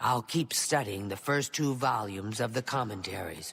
I'll keep studying the first 2 volumes of the commentaries.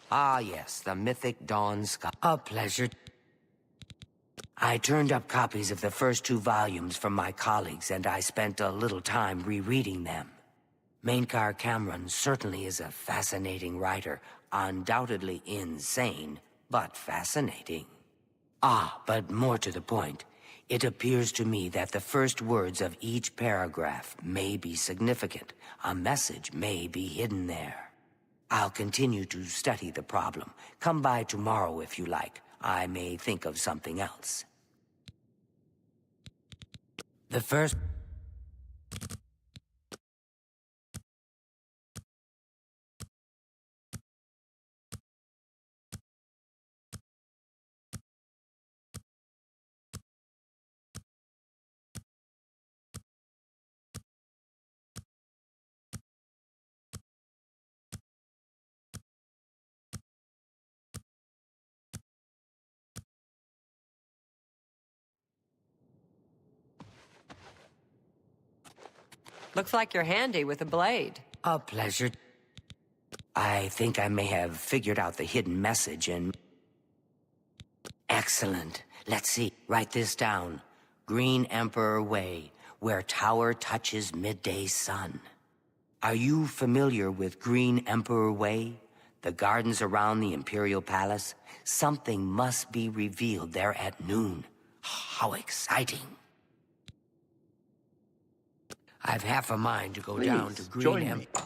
Ah, yes, the mythic Dawn Sky. A pleasure. I turned up copies of the first 2 volumes from my colleagues, and I spent a little time rereading them. Mainkar Cameron certainly is a fascinating writer, undoubtedly insane, but fascinating. Ah, but more to the point, it appears to me that the first words of each paragraph may be significant. A message may be hidden there. I'll continue to study the problem. Come by tomorrow if you like. I may think of something else. The first... Looks like you're handy with a blade. A pleasure. I think I may have figured out the hidden message and... Excellent. Let's see. Write this down. Green Emperor Way, where tower touches midday sun. Are you familiar with Green Emperor Way? The gardens around the Imperial Palace? Something must be revealed there at noon. How exciting. I've half a mind to go down to Green Emperor.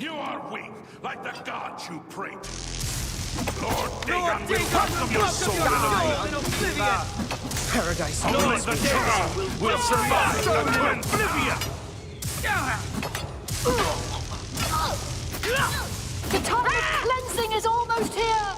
You are weak, like the gods you pray to. Lord Dagon will welcome your soul in Oblivion. Paradise. Only the dead will survive Oblivion. The time of cleansing is almost here!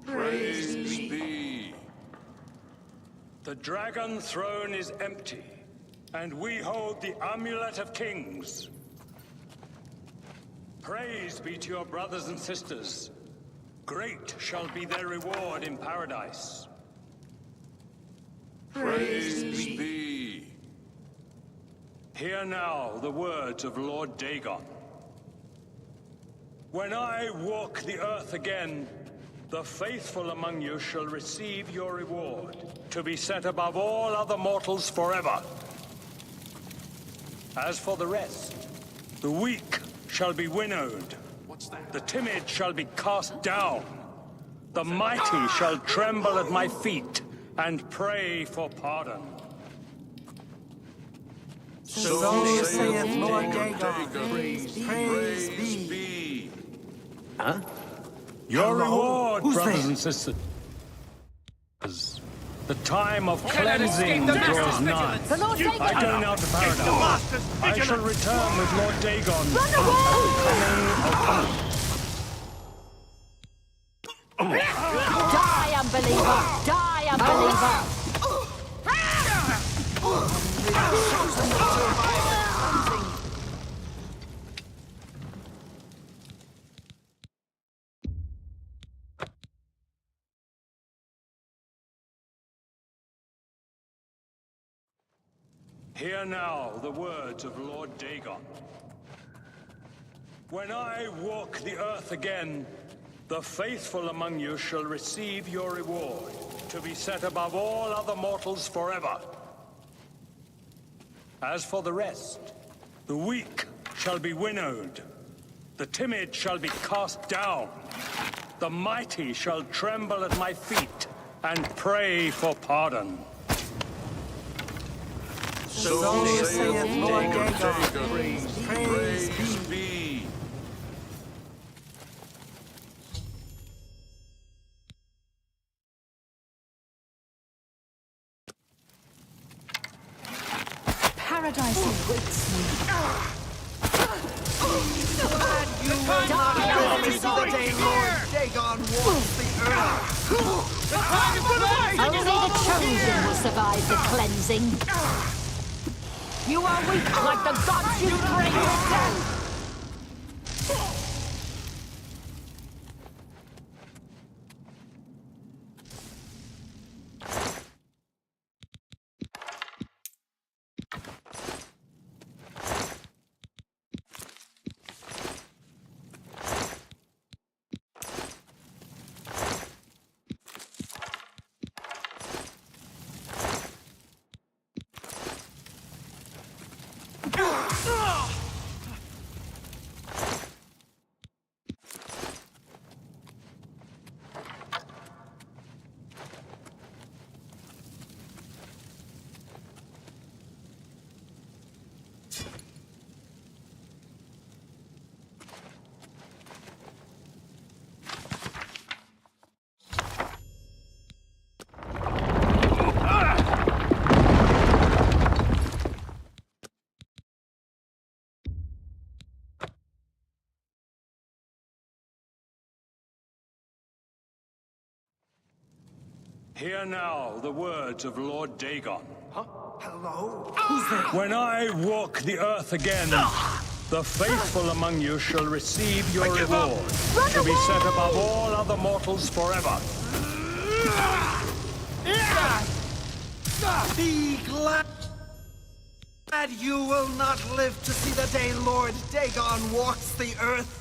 Praise be. The dragon throne is empty, and we hold the amulet of kings. Praise be to your brothers and sisters. Great shall be their reward in paradise. Praise be. Hear now the words of Lord Dagon. When I walk the earth again, the faithful among you shall receive your reward, to be set above all other mortals forever. As for the rest, the weak shall be winnowed. The timid shall be cast down. The mighty shall tremble at my feet and pray for pardon. So saith Lord Dagon. Praise be. Huh? Your reward, Who's brothers there? and sisters. The time of cleansing draws nigh. The Lord Dagon! I go now to paradise. I shall return with Lord Dagon. Run away! Die, unbeliever! Die, unbeliever! Hear now the words of Lord Dagon. When I walk the earth again, the faithful among you shall receive your reward, to be set above all other mortals forever. As for the rest, the weak shall be winnowed. The timid shall be cast down. The mighty shall tremble at my feet and pray for pardon. So saith Lord Dagon. Praise be. Paradise awaits me. You will not live to see the day Lord Dagon walks the earth. Only the chosen will survive the cleansing. You are weak like the gods you pray to death. Hear now the words of Lord Dagon. Hello? When I walk the earth again, the faithful among you shall receive your reward, to be set above all other mortals forever. Be glad you will not live to see the day Lord Dagon walks the earth.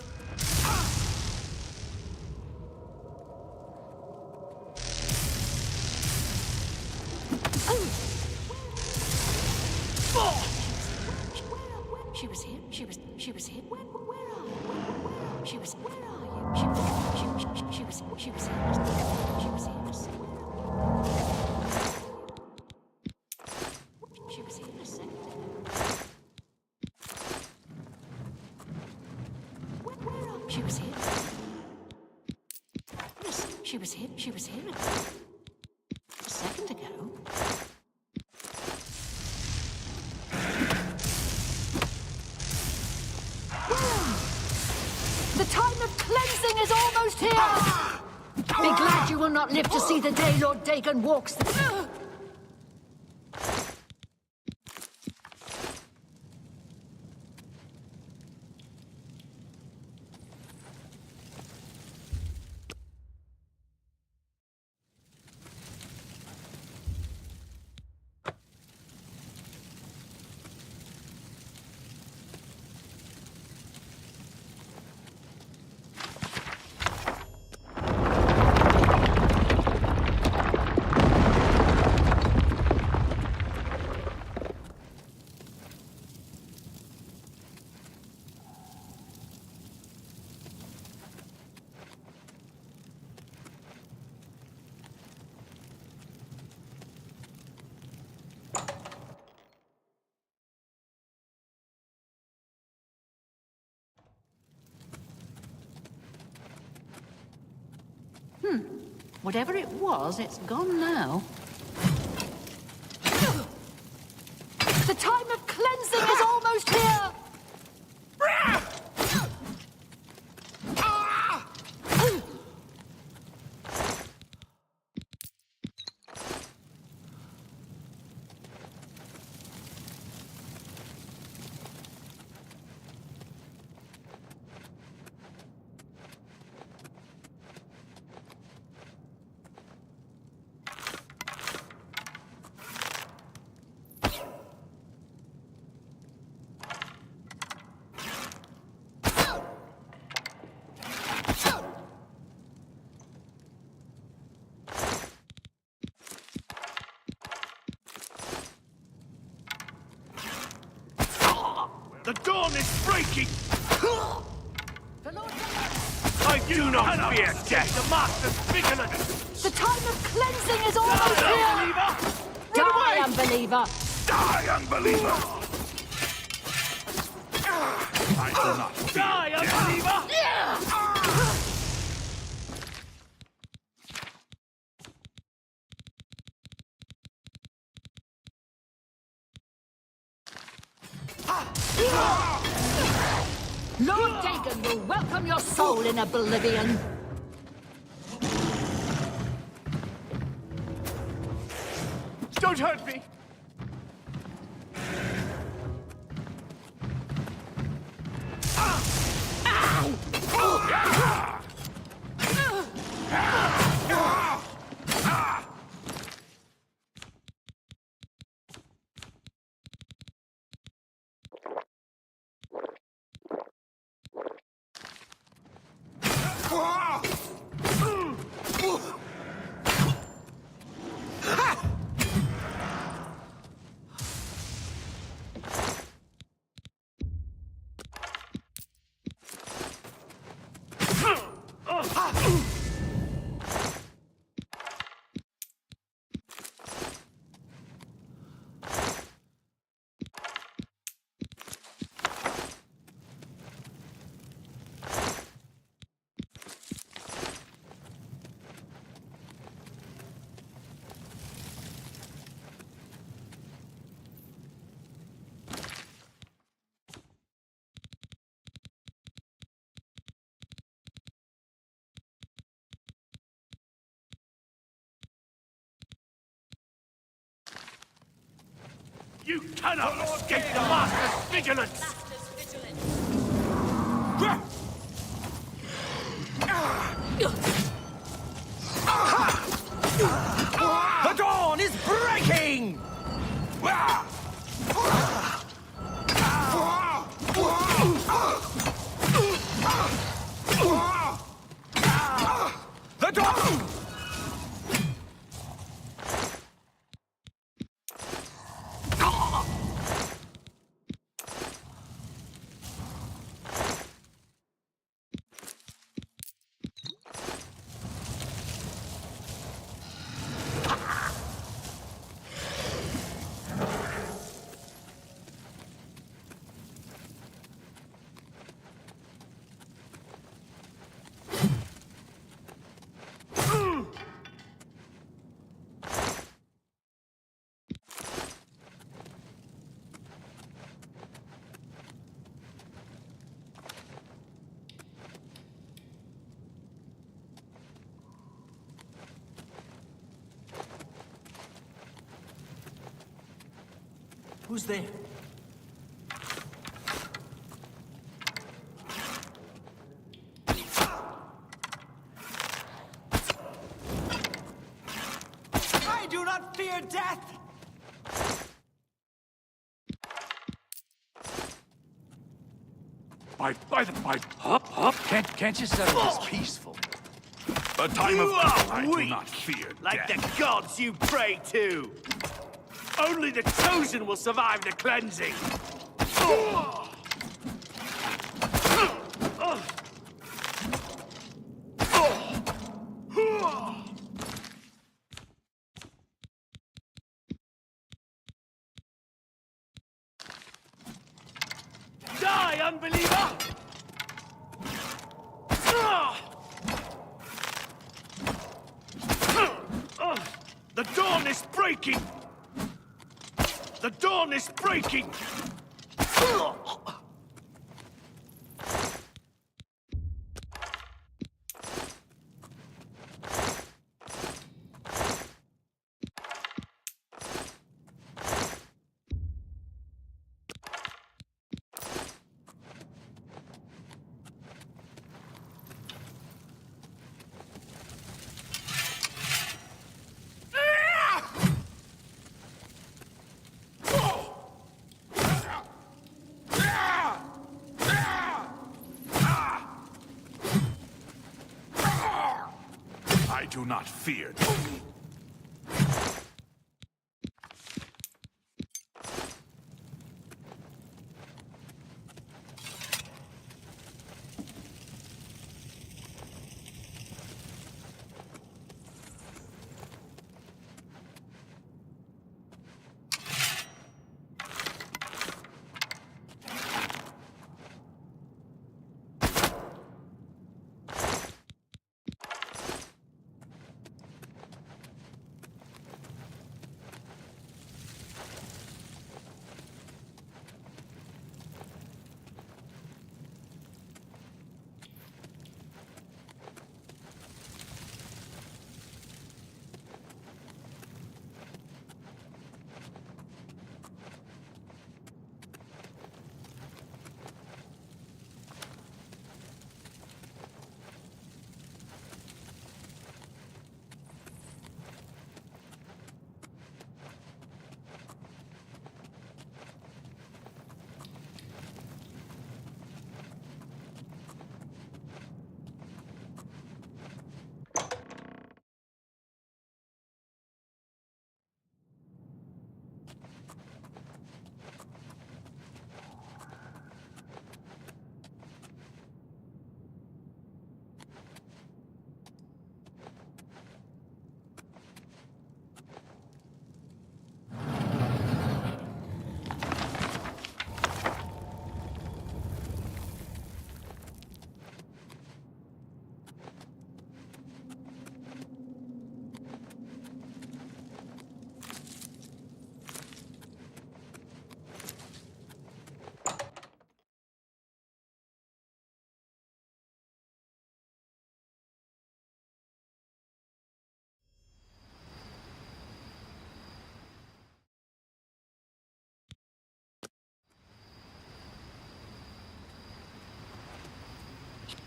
She was here. She was here. Where are you? She was. Where are you? She was here. She was here. She was here a second ago. Where are you? She was here. Yes, she was here. She was here a second ago. The time of cleansing is almost here! Be glad you will not live to see the day Lord Dagon walks the... Whatever it was, it's gone now. The time of cleansing is almost here! The dawn is breaking! I do not fear death! The master's vigilance! The time of cleansing is almost here! Die, unbeliever! Die, unbeliever! I do not fear Die, unbeliever! Lord Dagon will welcome your soul in Oblivion. Don't hurt me! You cannot escape the master's vigilance! The dawn is breaking! The dawn! Who's there? I do not fear death! Can't you settle this peaceful? The time of I do weak, not fear like death. the gods you pray to! Only the chosen will survive the cleansing! Die, unbeliever! The dawn is breaking! The dawn is breaking! I do not fear death.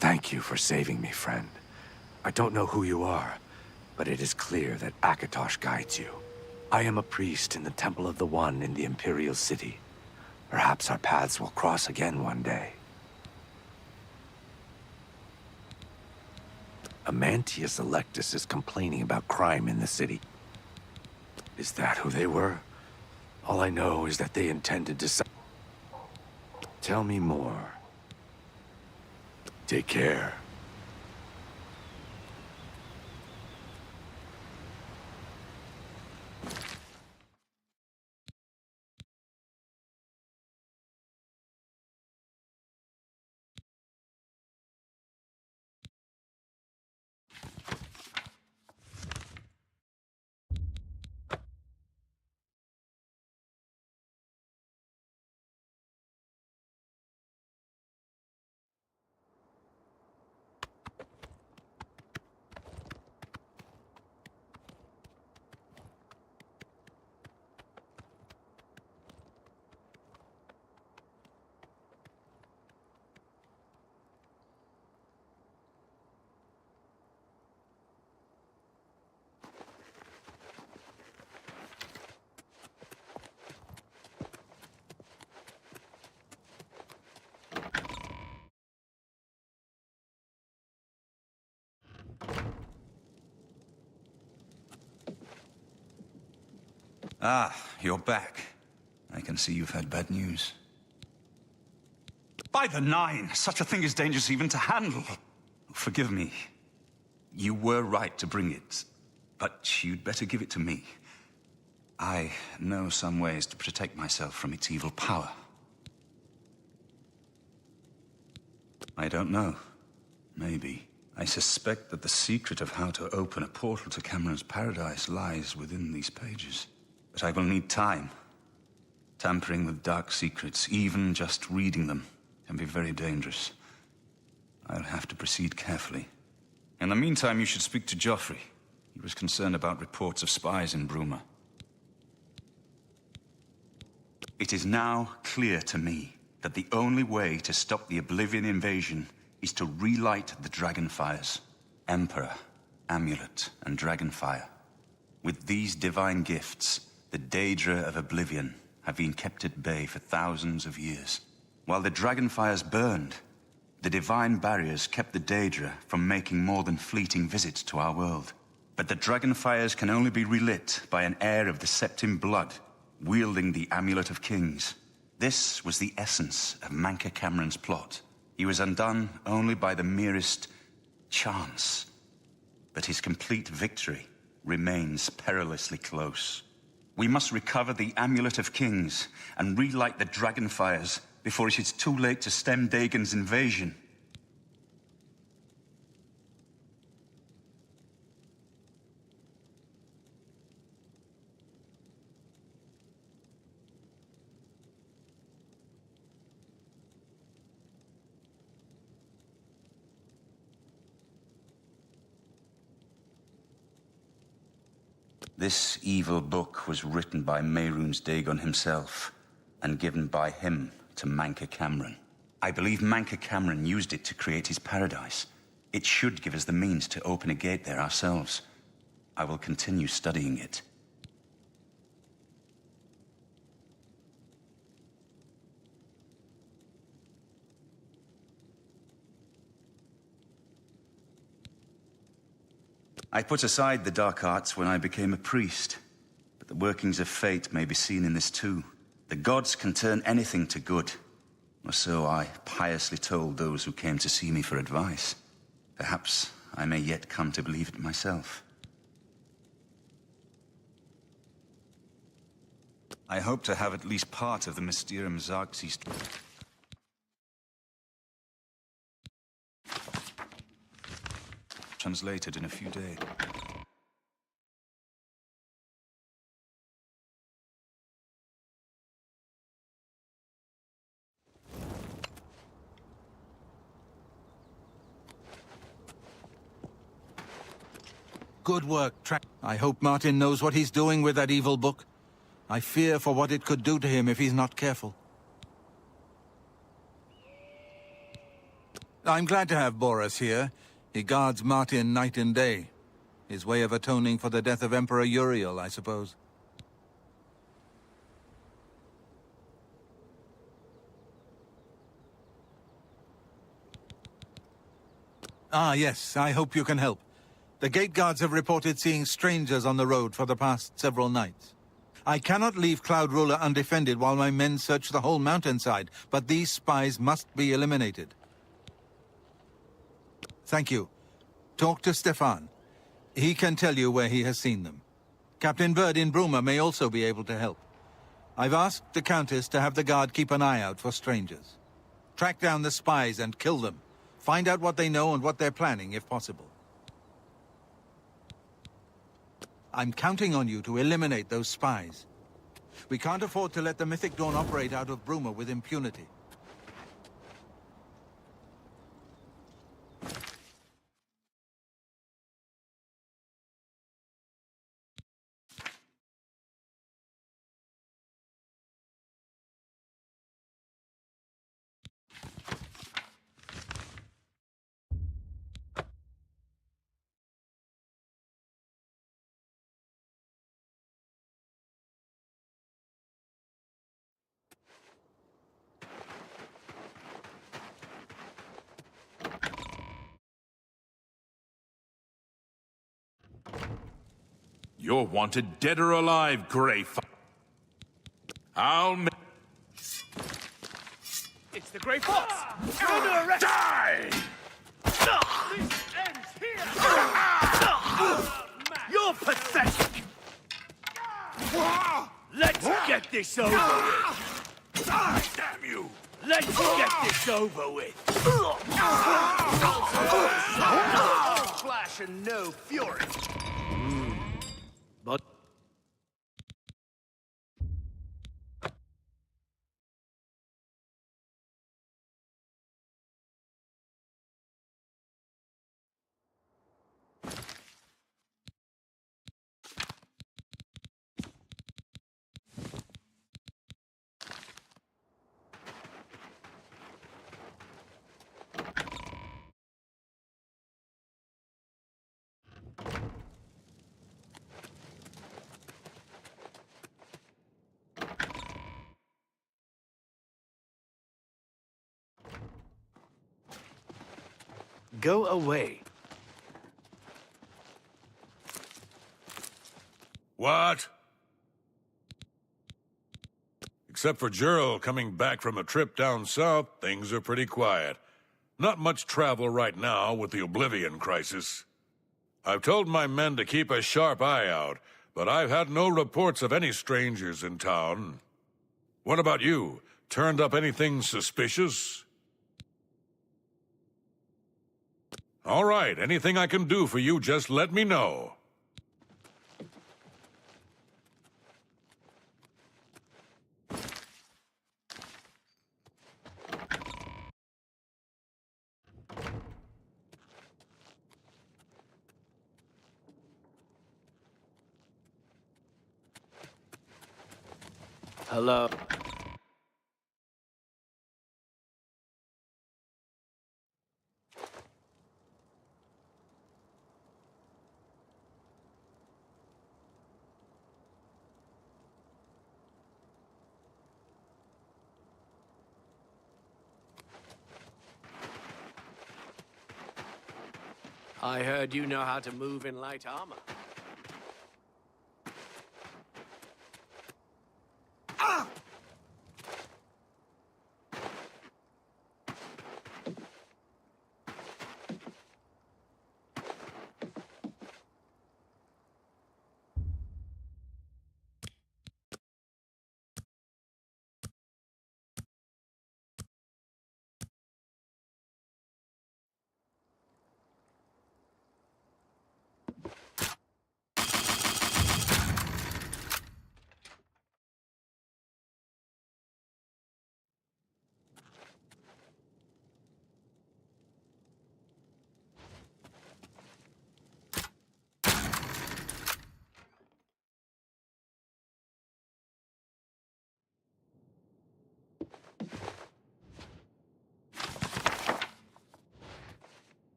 Thank you for saving me, friend. I don't know who you are, but it is clear that Akatosh guides you. I am a priest in the Temple of the One in the Imperial City. Perhaps our paths will cross again one day. Amantius Electus is complaining about crime in the city. Is that who they were? All I know is that they intended to... Tell me more. Take care. Ah, you're back. I can see you've had bad news. By the Nine, such a thing is dangerous even to handle. Forgive me. You were right to bring it, but you'd better give it to me. I know some ways to protect myself from its evil power. I don't know. Maybe. I suspect that the secret of how to open a portal to Cameron's paradise lies within these pages. But I will need time. Tampering with dark secrets, even just reading them, can be very dangerous. I'll have to proceed carefully. In the meantime, you should speak to Joffrey. He was concerned about reports of spies in Bruma. It is now clear to me that the only way to stop the Oblivion invasion is to relight the Dragonfires. Emperor, Amulet, and Dragonfire. With these divine gifts, the Daedra of Oblivion have been kept at bay for thousands of years. While the Dragonfires burned, the divine barriers kept the Daedra from making more than fleeting visits to our world. But the Dragonfires can only be relit by an heir of the Septim blood, wielding the Amulet of Kings. This was the essence of Manca Cameron's plot. He was undone only by the merest chance. But his complete victory remains perilously close. We must recover the Amulet of Kings and relight the Dragonfires before it is too late to stem Dagon's invasion. This evil book was written by Mehrunes Dagon himself, and given by him to Manca Cameron. I believe Manca Cameron used it to create his paradise. It should give us the means to open a gate there ourselves. I will continue studying it. I put aside the dark arts when I became a priest, but the workings of fate may be seen in this too. The gods can turn anything to good, or so I piously told those who came to see me for advice. Perhaps I may yet come to believe it myself. I hope to have at least part of the Mysterium Xarxes translated in a few days. Good work, I hope Martin knows what he's doing with that evil book. I fear for what it could do to him if he's not careful. I'm glad to have Boris here. He guards Martin night and day. His way of atoning for the death of Emperor Uriel, I suppose. Ah, yes, I hope you can help. The gate guards have reported seeing strangers on the road for the past several nights. I cannot leave Cloud Ruler undefended while my men search the whole mountainside, but these spies must be eliminated. Thank you. Talk to Stefan. He can tell you where he has seen them. Captain Bird in Bruma may also be able to help. I've asked the Countess to have the guard keep an eye out for strangers. Track down the spies and kill them. Find out what they know and what they're planning, if possible. I'm counting on you to eliminate those spies. We can't afford to let the Mythic Dawn operate out of Bruma with impunity. You're wanted dead or alive, Grey Fox. It's the Grey Fox! You're under arrest! Die! This ends here! You're pathetic! Let's get this over with! Die, damn you! Let's get this over with! Flash and no fury! But... Go away. What? Except for Gerald coming back from a trip down south, things are pretty quiet. Not much travel right now with the Oblivion crisis. I've told my men to keep a sharp eye out, but I've had no reports of any strangers in town. What about you? Turned up anything suspicious? All right, anything I can do for you, just let me know. Hello. I heard you know how to move in light armor.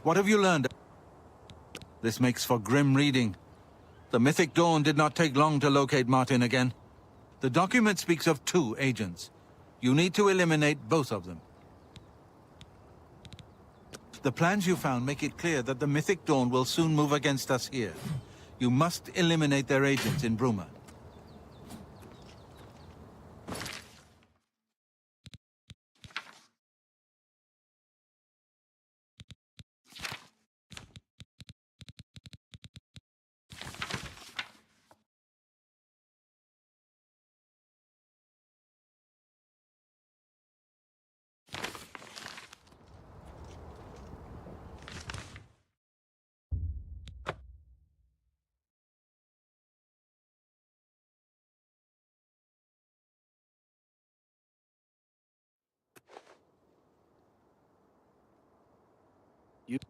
What have you learned? This makes for grim reading. The Mythic Dawn did not take long to locate Martin again. The document speaks of 2 agents. You need to eliminate both of them. The plans you found make it clear that the Mythic Dawn will soon move against us here. You must eliminate their agents in Bruma.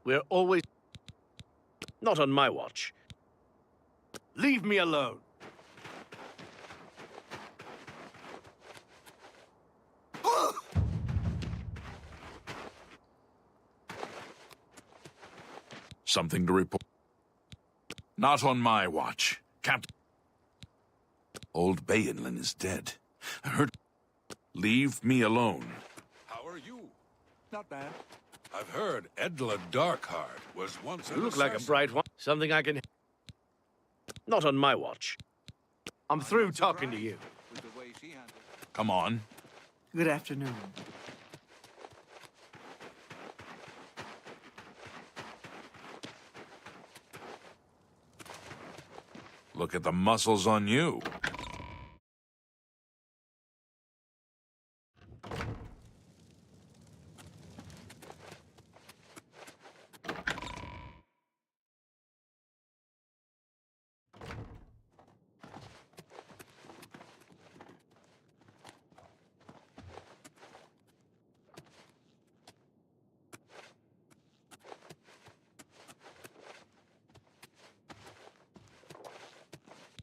We're always... Not on my watch. Leave me alone. Something to report. Not on my watch. Captain. Old Bayanlin is dead. I heard... Leave me alone. How are you? Not bad. I've heard Edla Darkheart was once an You look like a assassin. bright one. Something I can... Not on my watch. I'm through talking to you. Come on. Good afternoon. Look at the muscles on you.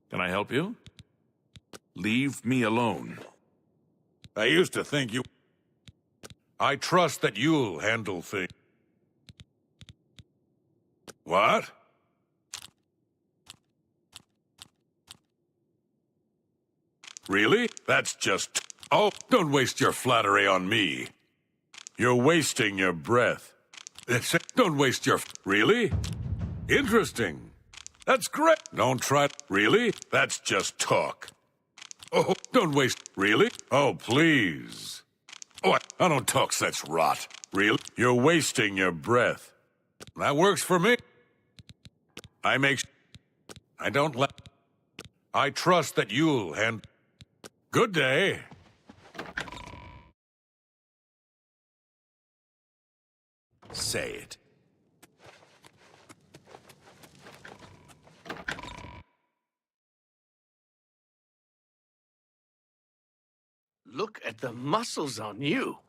Can I help you? Leave me alone. I used to think you... I trust that you'll handle things. What? Really? That's just... Oh, don't waste your flattery on me. You're wasting your breath. Don't waste your... Really? Interesting. That's great. Don't try... Really? That's just talk. Oh, don't waste... Really? Oh, please. Oh, I don't talk such rot. Really? You're wasting your breath. That works for me. I make... I don't let... I trust that you'll hand... Good day. Say it. Look at the muscles on you.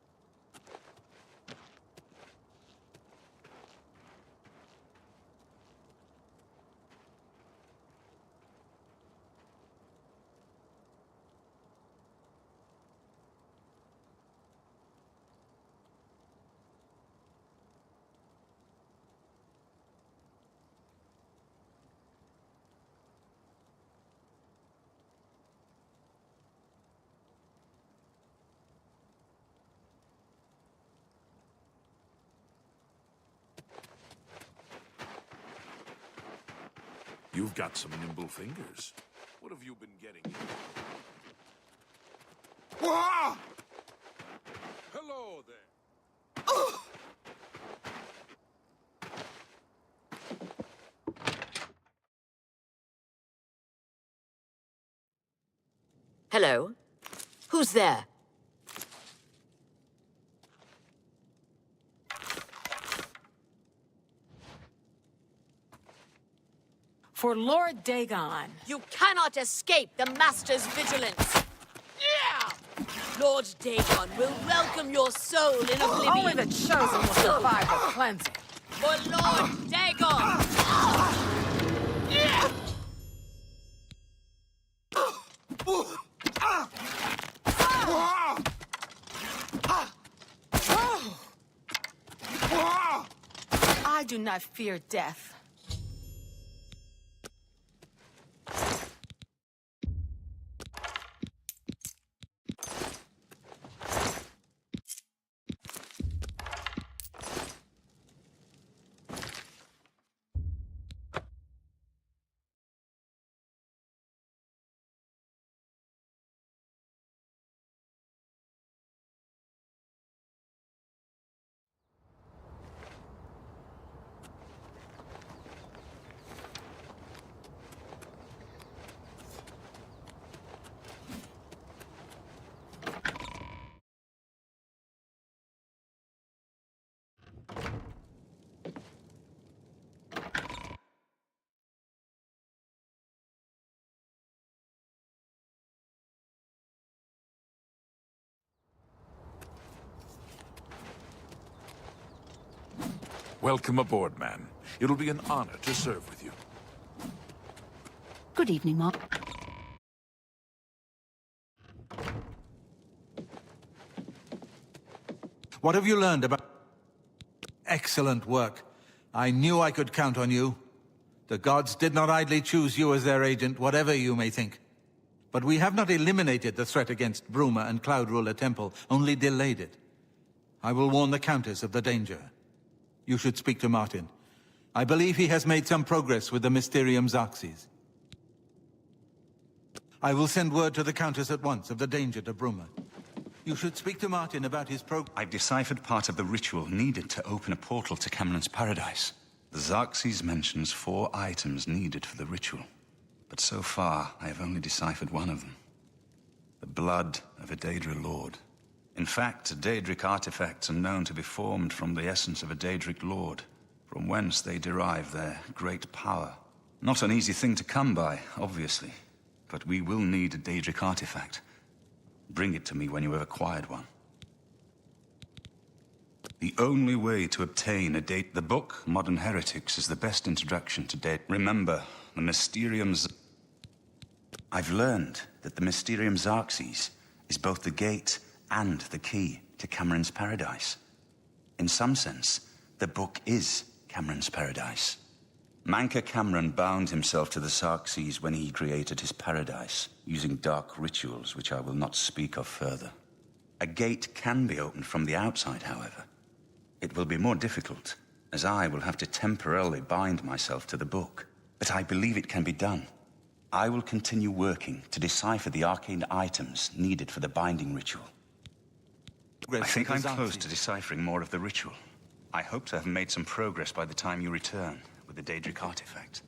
You've got some nimble fingers. What have you been getting into? Hello there. Hello? Who's there? For Lord Dagon. You cannot escape the Master's vigilance. Yeah! Lord Dagon will welcome your soul in Oblivion. Only the chosen will survive the cleansing. For Lord Dagon! I do not fear death. Welcome aboard, man. It'll be an honor to serve with you. Good evening, Mark. What have you learned about... Excellent work. I knew I could count on you. The gods did not idly choose you as their agent, whatever you may think. But we have not eliminated the threat against Bruma and Cloud Ruler Temple, only delayed it. I will warn the Countess of the danger. You should speak to Martin. I believe he has made some progress with the Mysterium Xarxes. I will send word to the Countess at once of the danger to Bruma. You should speak to Martin about his I've deciphered part of the ritual needed to open a portal to Cameron's paradise. The Xarxes mentions 4 items needed for the ritual. But so far, I have only deciphered one of them. The blood of a Daedra Lord. In fact, Daedric artifacts are known to be formed from the essence of a Daedric Lord, from whence they derive their great power. Not an easy thing to come by, obviously, but we will need a Daedric artifact. Bring it to me when you have acquired one. The only way to obtain the book, Modern Heretics, is the best introduction to Daedric. Remember, the Mysteriums... I've learned that the Mysterium Xarxes is both the gate and the key to Cameron's paradise. In some sense, the book is Cameron's paradise. Manca Cameron bound himself to the Xarxes when he created his paradise, using dark rituals which I will not speak of further. A gate can be opened from the outside, however. It will be more difficult, as I will have to temporarily bind myself to the book. But I believe it can be done. I will continue working to decipher the arcane items needed for the binding ritual. I think I'm close to deciphering more of the ritual. I hope to have made some progress by the time you return with the Daedric artifact.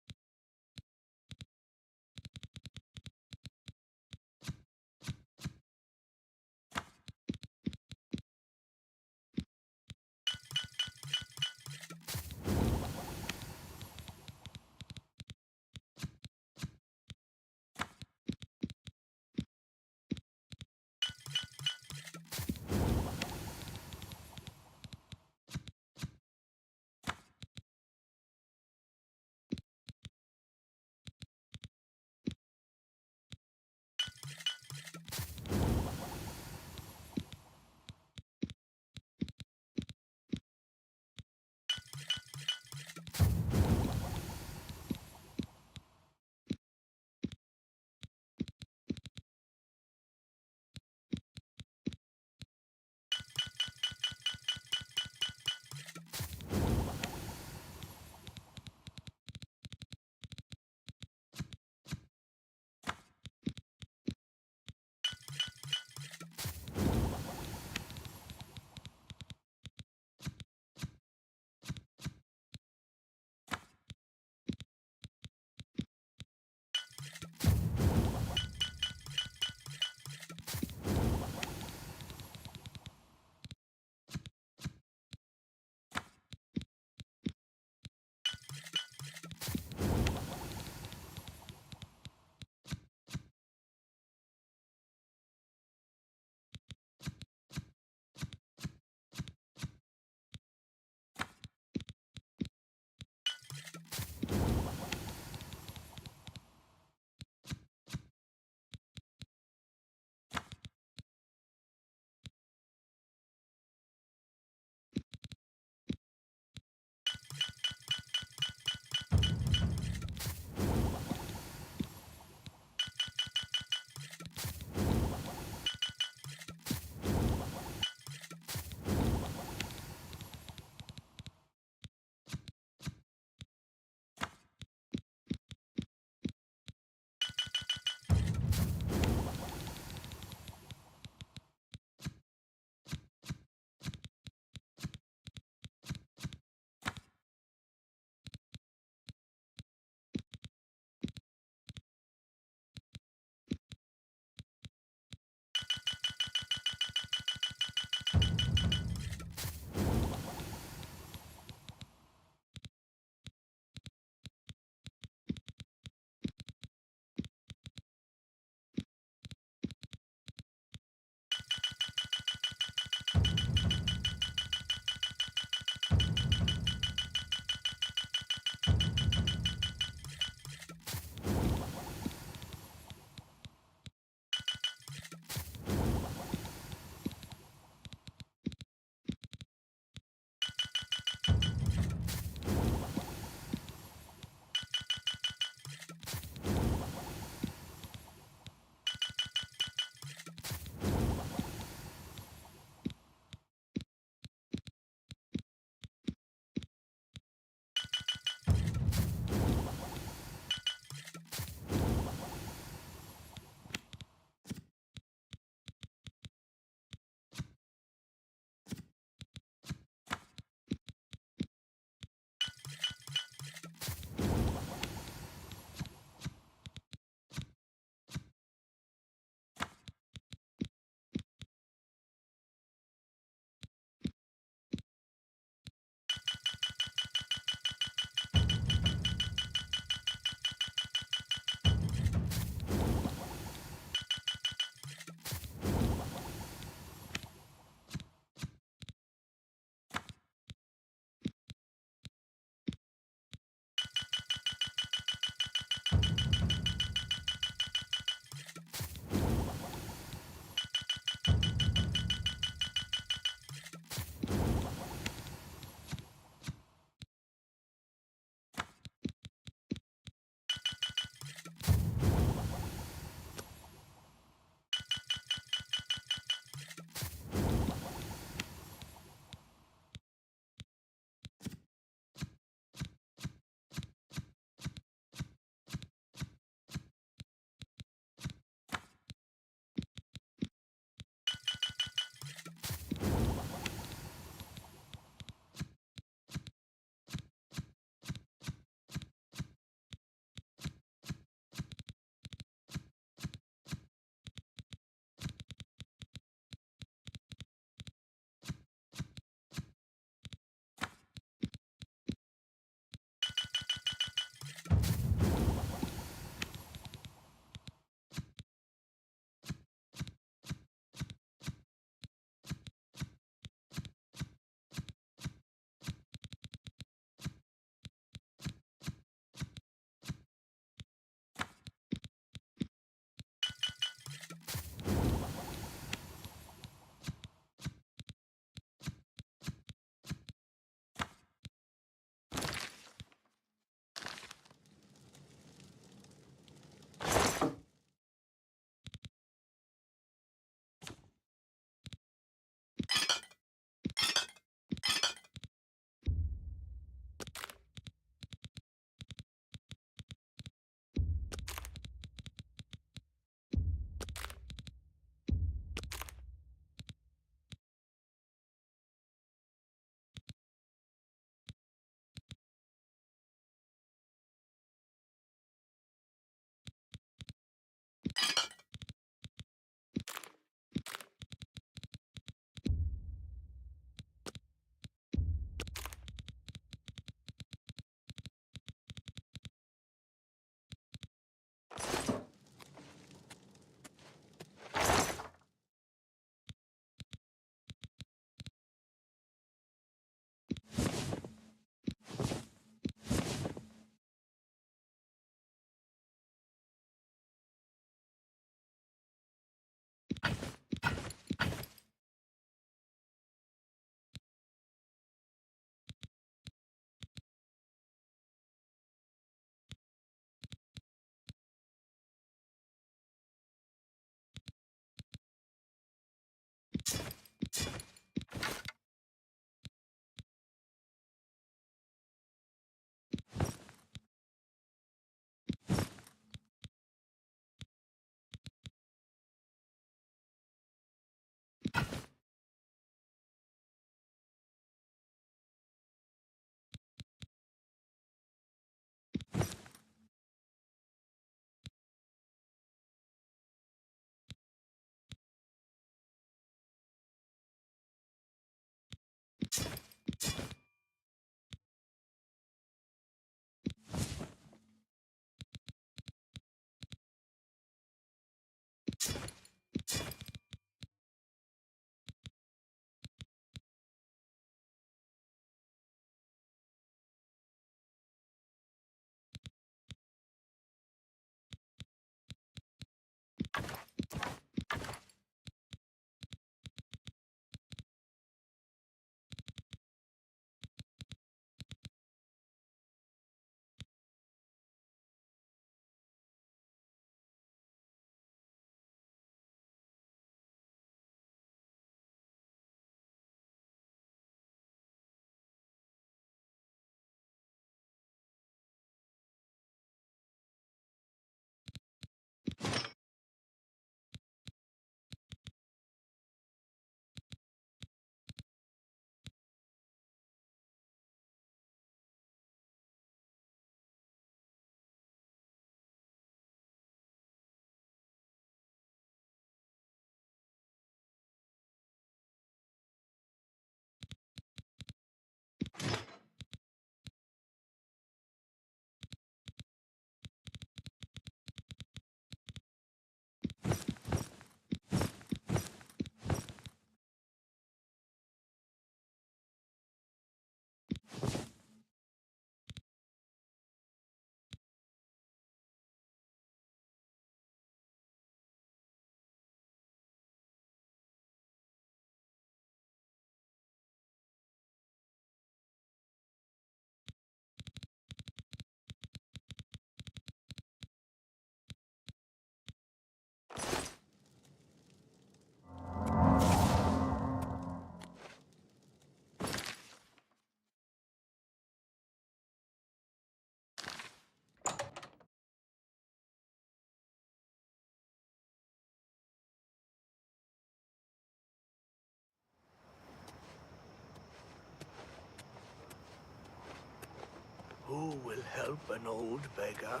Who will help an old beggar?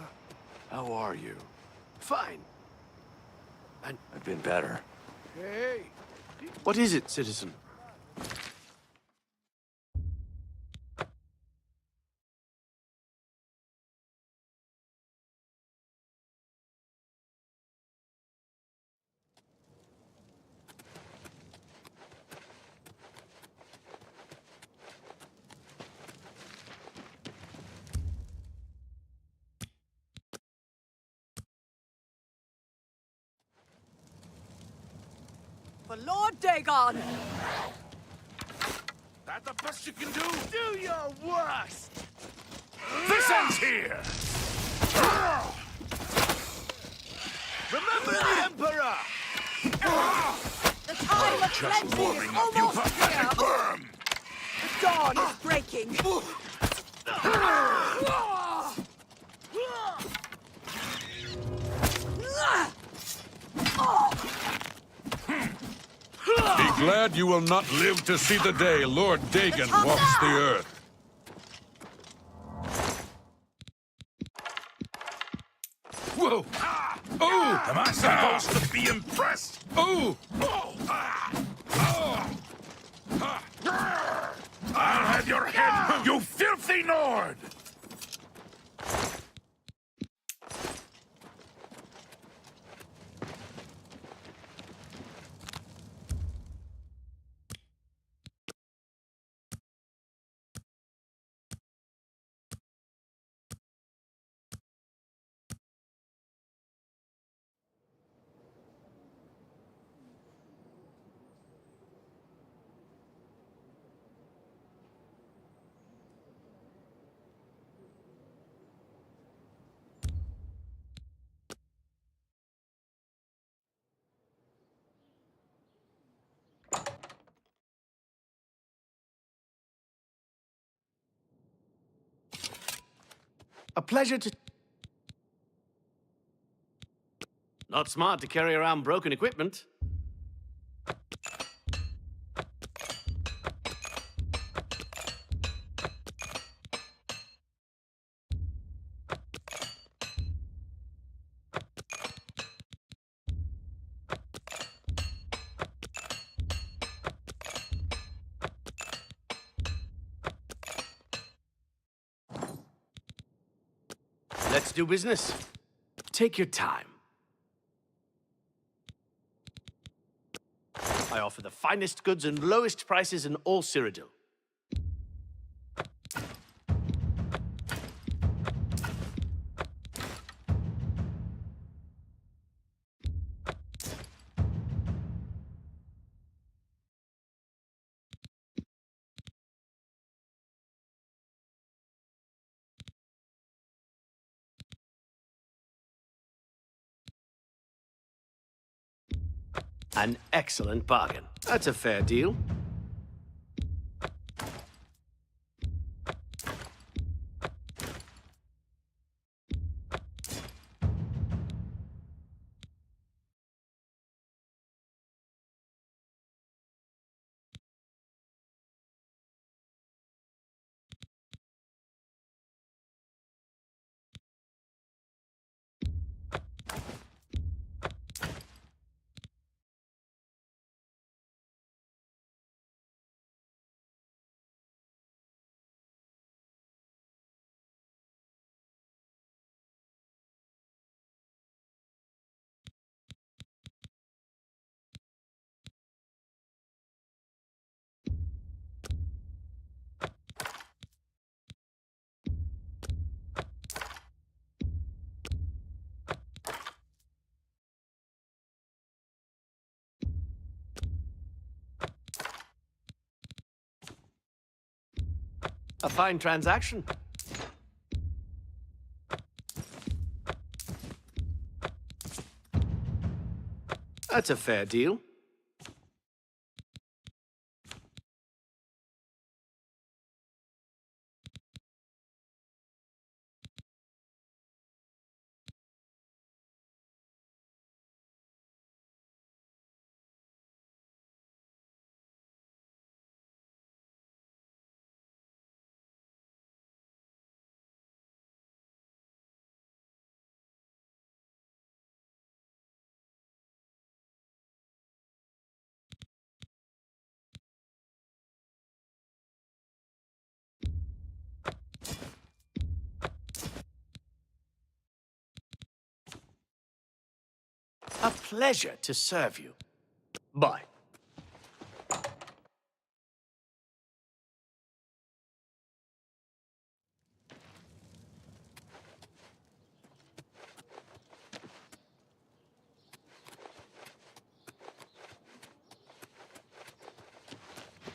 How are you? Fine. And I've been better. hey, what is it, citizen? For Lord Dagon! That the best you can do? Do your worst! This ends here! Remember the Emperor! The time of cleansing Warming is up, you almost here! pathetic worm! The dawn is breaking! Be glad you will not live to see the day Lord Dagon walks the earth. Whoa! Oh! Am I supposed to be impressed? Oh! I'll have your head, you filthy Nord! A pleasure to... Not smart to carry around broken equipment. Let's do business. Take your time. I offer the finest goods and lowest prices in all Cyrodiil. An excellent bargain. That's a fair deal. A fine transaction. That's a fair deal. A pleasure to serve you. Bye.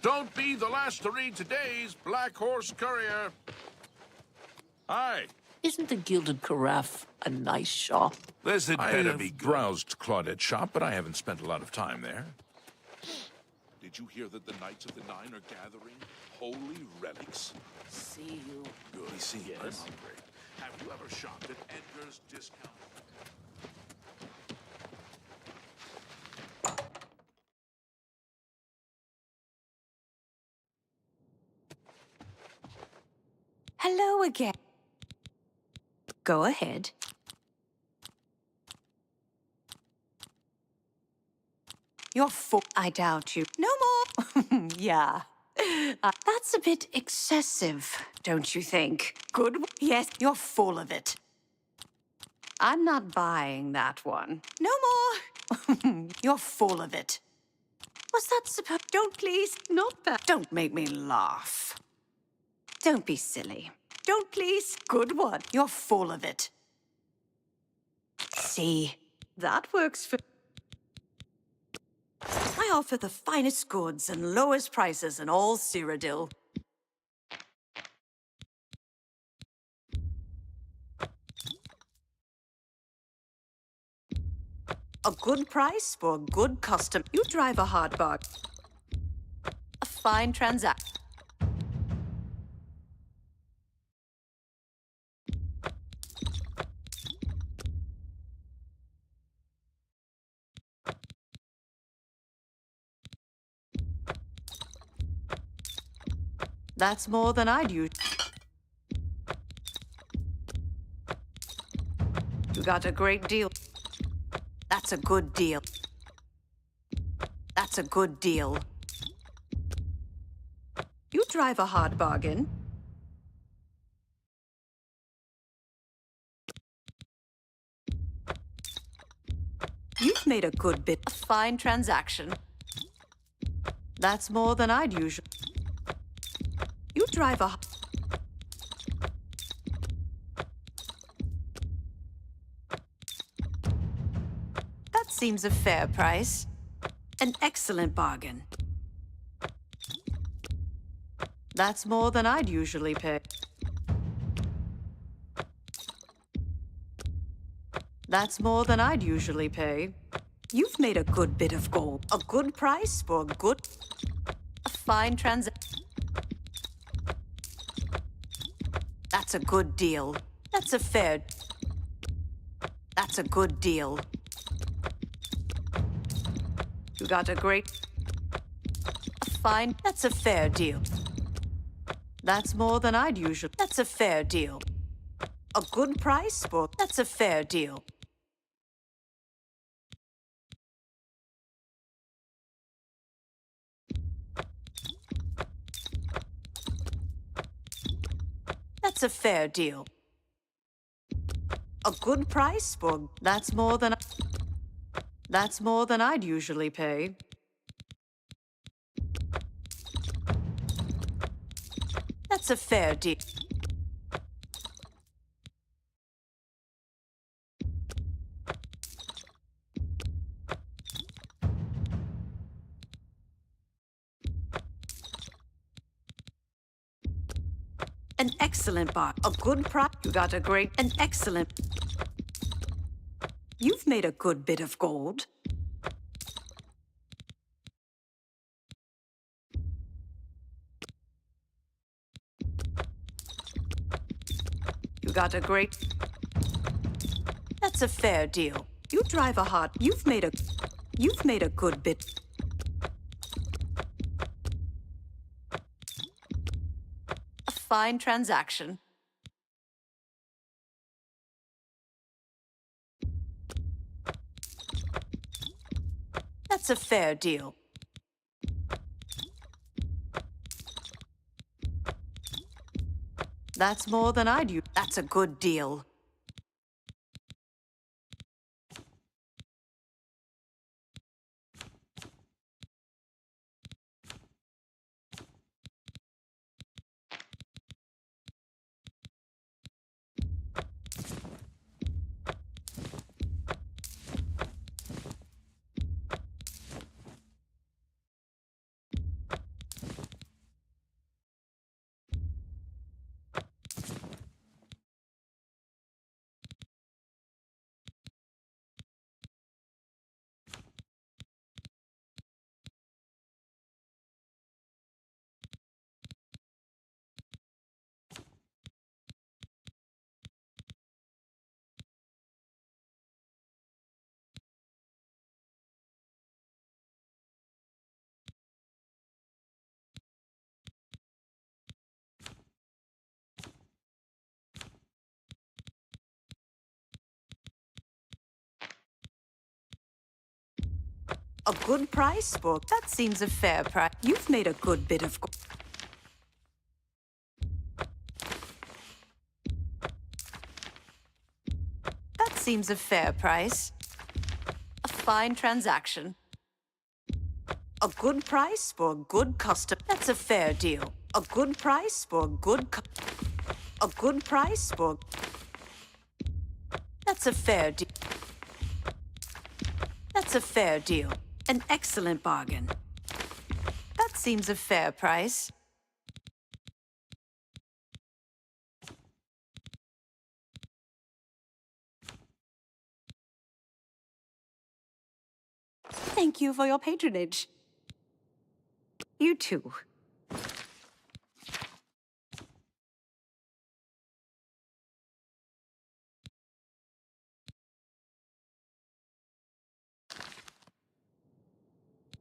Don't be the last to read today's Black Horse Courier. Hi. Isn't the Gilded Carafe a nice shop? This had better be browsed Claudette's shop, but I haven't spent a lot of time there. Did you hear that the Knights of the Nine are gathering holy relics? See you. Good. See, yes. I'm hungry. Have you ever shopped at Edgar's Discount? Hello again. Go ahead. You're full. I doubt you. No more. Yeah. That's a bit excessive, don't you think? Good. Yes, you're full of it. I'm not buying that one. No more. You're full of it. Was that supposed? Don't please. Not that. Don't make me laugh. Don't be silly. Don't please. Good one. You're full of it. See, that works for... I offer the finest goods and lowest prices in all Cyrodiil. A good price for a good custom. You drive a hard bargain. A fine transaction. That's more than I'd use. You got a great deal. That's a good deal. That's a good deal. You drive a hard bargain. You've made a good bit. A fine transaction. That's more than I'd usually. You drive a... That seems a fair price. An excellent bargain. That's more than I'd usually pay. That's more than I'd usually pay. You've made a good bit of gold. A good price for a good... A fine transaction. That's a good deal. That's a fair... That's a good deal. You got a great... A fine... That's a fair deal. That's more than I'd usually... That's a fair deal. A good price for... That's a fair deal. That's a fair deal. A good price for... That's more than... That's more than I'd usually pay. That's a fair deal. An excellent bar. A good price. You got a great... An excellent... You've made a good bit of gold. You got a great... That's a fair deal. You drive a hard... You've made a... You've made a good bit... A fine transaction. That's a fair deal. That's more than I'd use. That's a good deal. A good price for... That seems a fair price. You've made a good bit of... That seems a fair price. A fine transaction. A good price for a good custom. That's a fair deal. A good price for a good... A good price for... That's a fair deal. That's a fair deal. An excellent bargain. That seems a fair price. Thank you for your patronage. You too.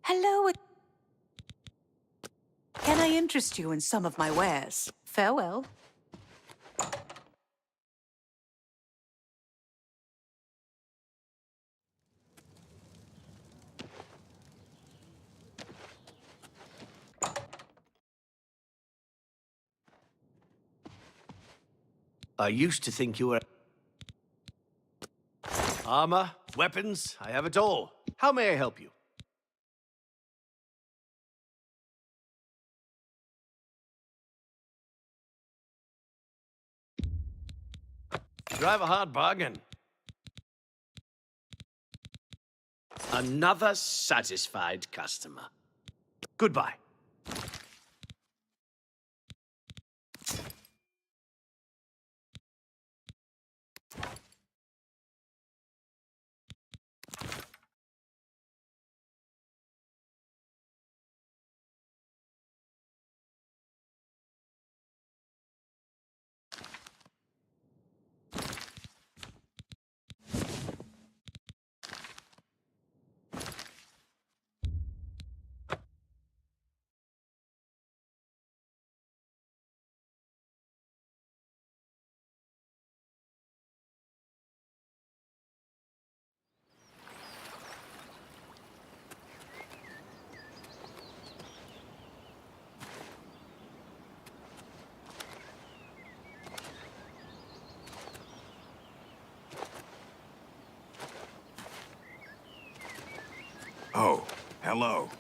Hello. Can I interest you in some of my wares? Farewell. I used to think you were... Armor, weapons, I have it all. How may I help you? Drive a hard bargain. Another satisfied customer. Goodbye. Oh, hello.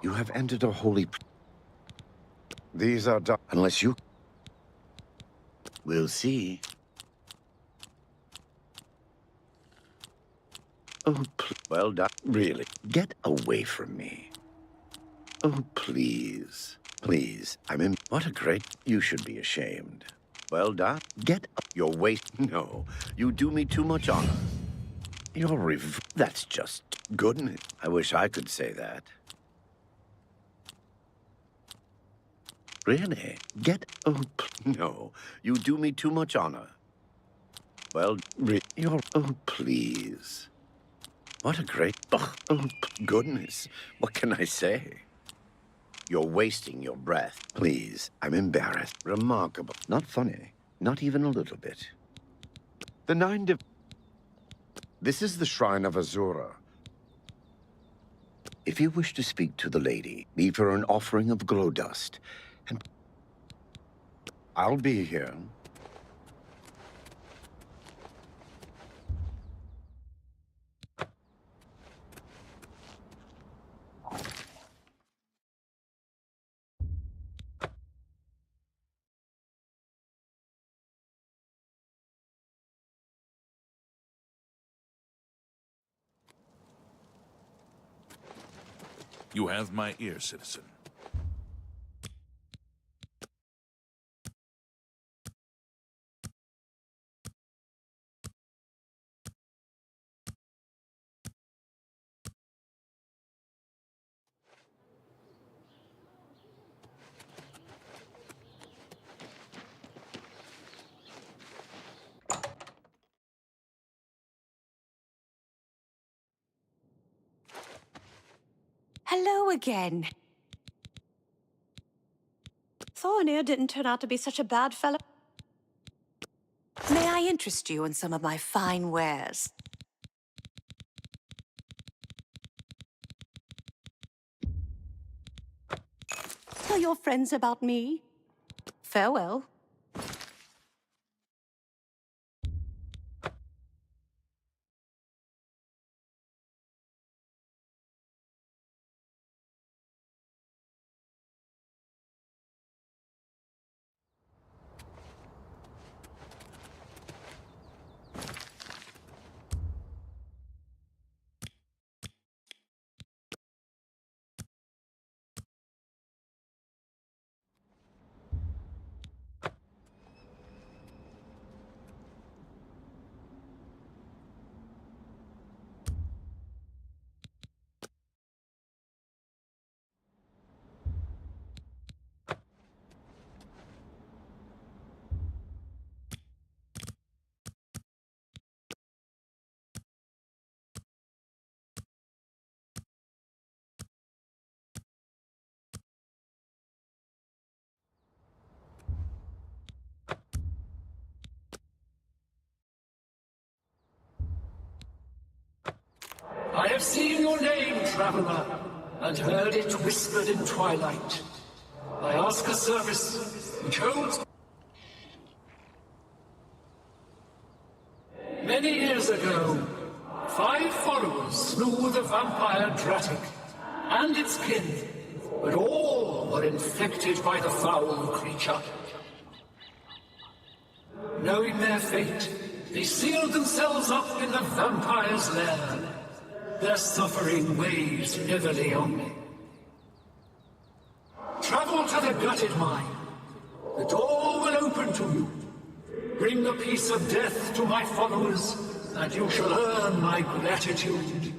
You have entered a holy... These are done... Unless you... We'll see. Oh, well done. Really, get away from me. Oh, please. Please, I'm in... What a great... You should be ashamed. Well done. Get up your waist... No, you do me too much honor. That's just goodness. I wish I could say that. Really? No, you do me too much honor. Well, please. What a great... goodness. What can I say? You're wasting your breath. Please, I'm embarrassed. Remarkable. Not funny. Not even a little bit. The This is the Shrine of Azura. If you wish to speak to the lady, leave her an offering of glow dust, and I'll be here. You have my ear, citizen. Hello again. Thornir didn't turn out to be such a bad fellow. May I interest you in some of my fine wares? Tell your friends about me. Farewell. I have seen your name, traveler, and heard it whispered in twilight. I ask a service which holds... Many years ago, 5 followers slew the vampire Dratic and its kin, but all were infected by the foul creature. Knowing their fate, they sealed themselves up in the vampire's lair. Their suffering weighs heavily on me. Travel to the gutted mine. The door will open to you. Bring the peace of death to my followers, and you shall earn my gratitude.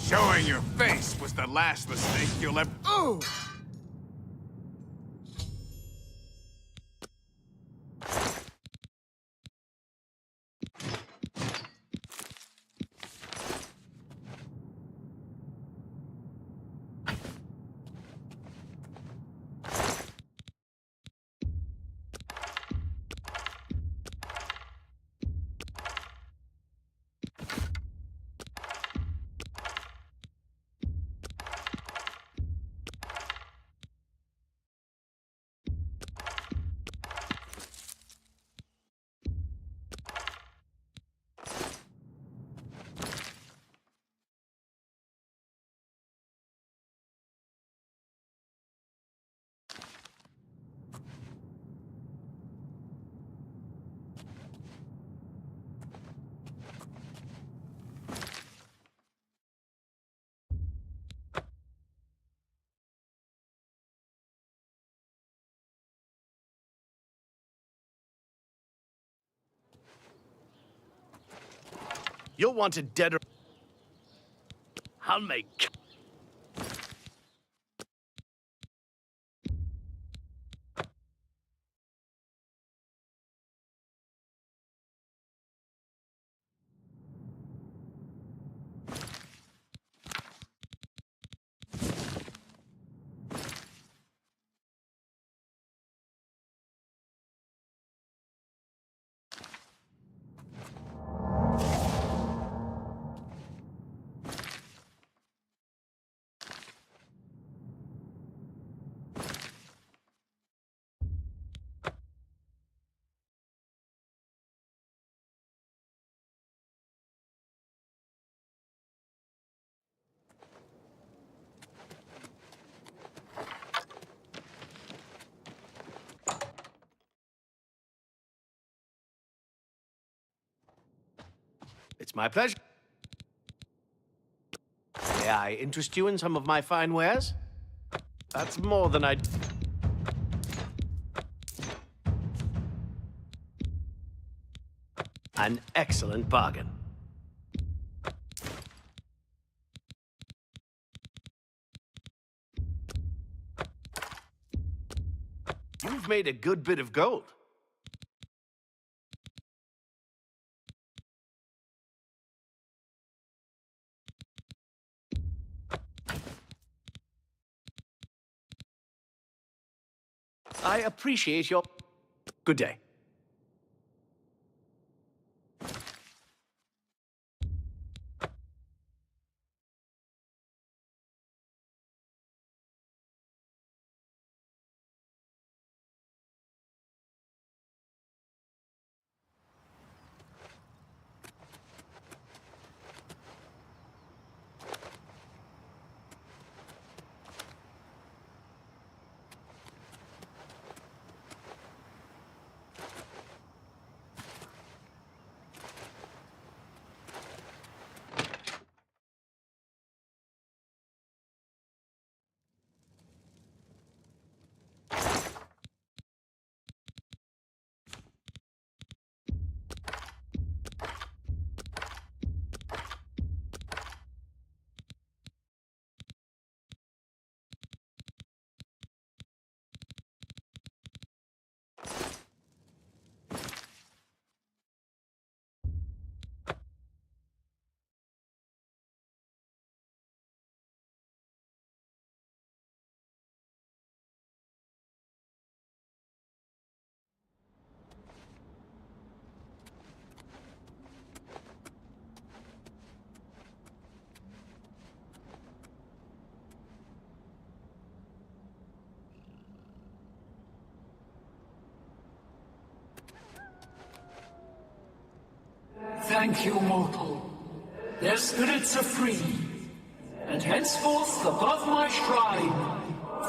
Showing your face was the last mistake you'll ever... Ooh! You'll want it dead or... I'll make... It's my pleasure. May I interest you in some of my fine wares? That's more than I'd... An excellent bargain. You've made a good bit of gold. I appreciate your... Good day. Thank you, mortal. Their spirits are free, and henceforth above my shrine,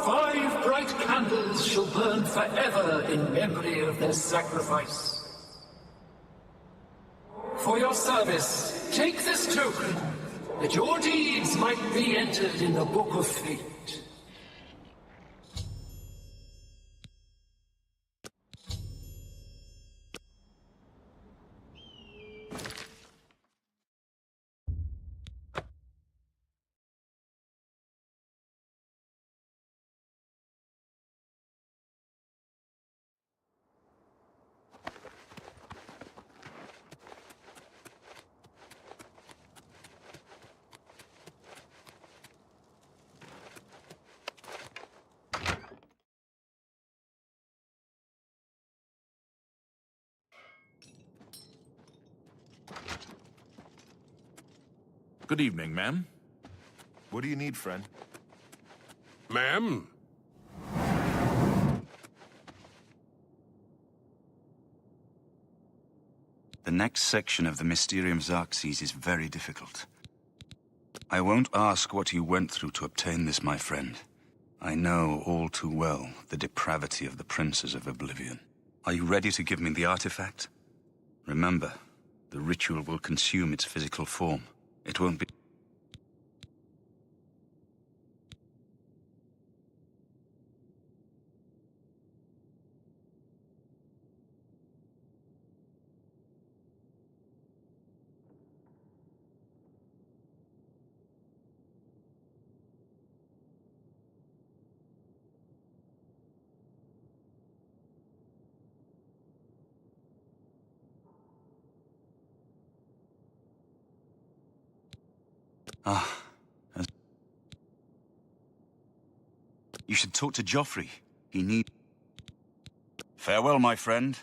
5 bright candles shall burn forever in memory of their sacrifice. For your service, take this token, that your deeds might be entered in the Book of Fate. Good evening, ma'am. What do you need, friend? Ma'am? The next section of the Mysterium Xerxes is very difficult. I won't ask what you went through to obtain this, my friend. I know all too well the depravity of the princes of Oblivion. Are you ready to give me the artifact? Remember, the ritual will consume its physical form. It won't be... You should talk to Joffrey. He need... Farewell, my friend.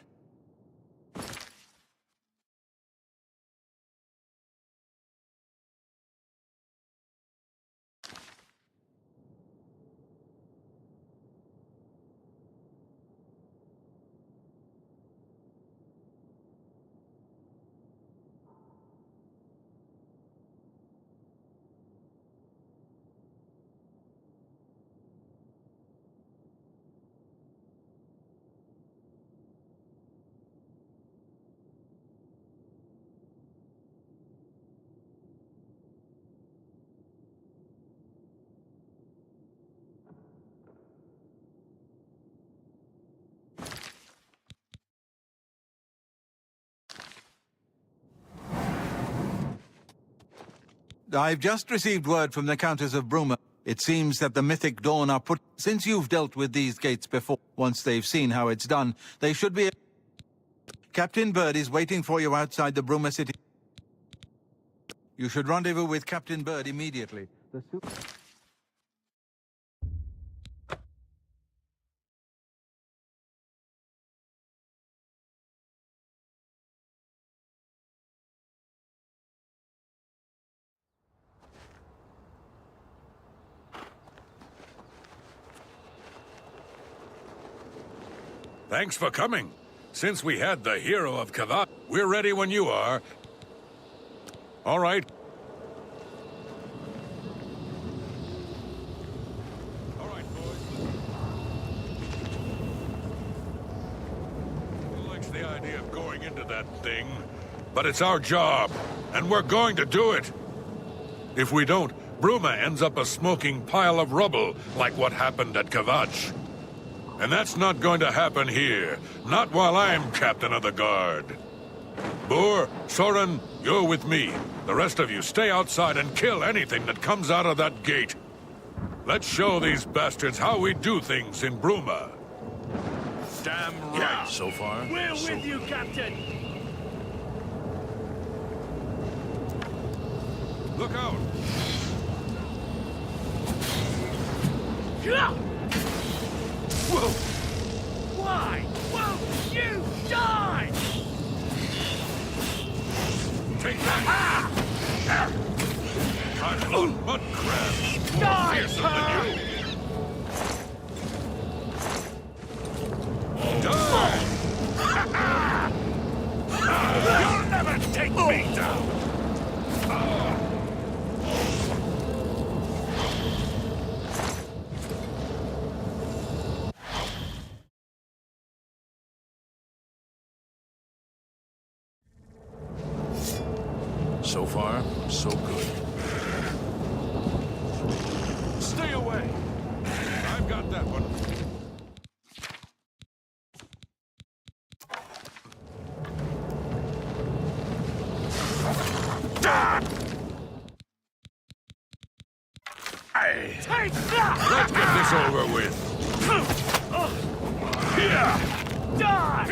I've just received word from the Countess of Bruma. It seems that the Mythic Dawn are put... Since you've dealt with these gates before, once they've seen how it's done, they should be... Captain Bird is waiting for you outside the Bruma city. You should rendezvous with Captain Bird immediately. Thanks for coming. Since we had the hero of Kavath, we're ready when you are. All right. All right, boys. Who likes the idea of going into that thing? But it's our job, and we're going to do it. If we don't, Bruma ends up a smoking pile of rubble, like what happened at Kavath. And that's not going to happen here. Not while I'm captain of the guard. Boor, Soren, you're with me. The rest of you stay outside and kill anything that comes out of that gate. Let's show these bastards how we do things in Bruma. Damn right. Yeah. So far, We're so with you, Captain! Look out! Yeah. Whoa! Why won't you die? Take that! I'm a mud crab! More fearsome than you! Die! You'll never take me down! So far, so good. Stay away! I've got that one. Take that! Let's get this over with. Die!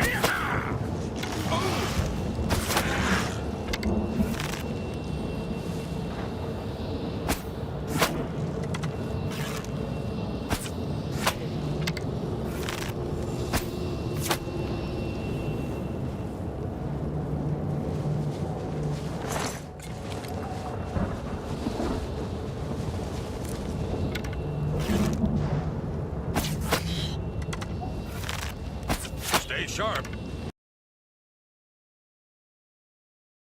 sharp.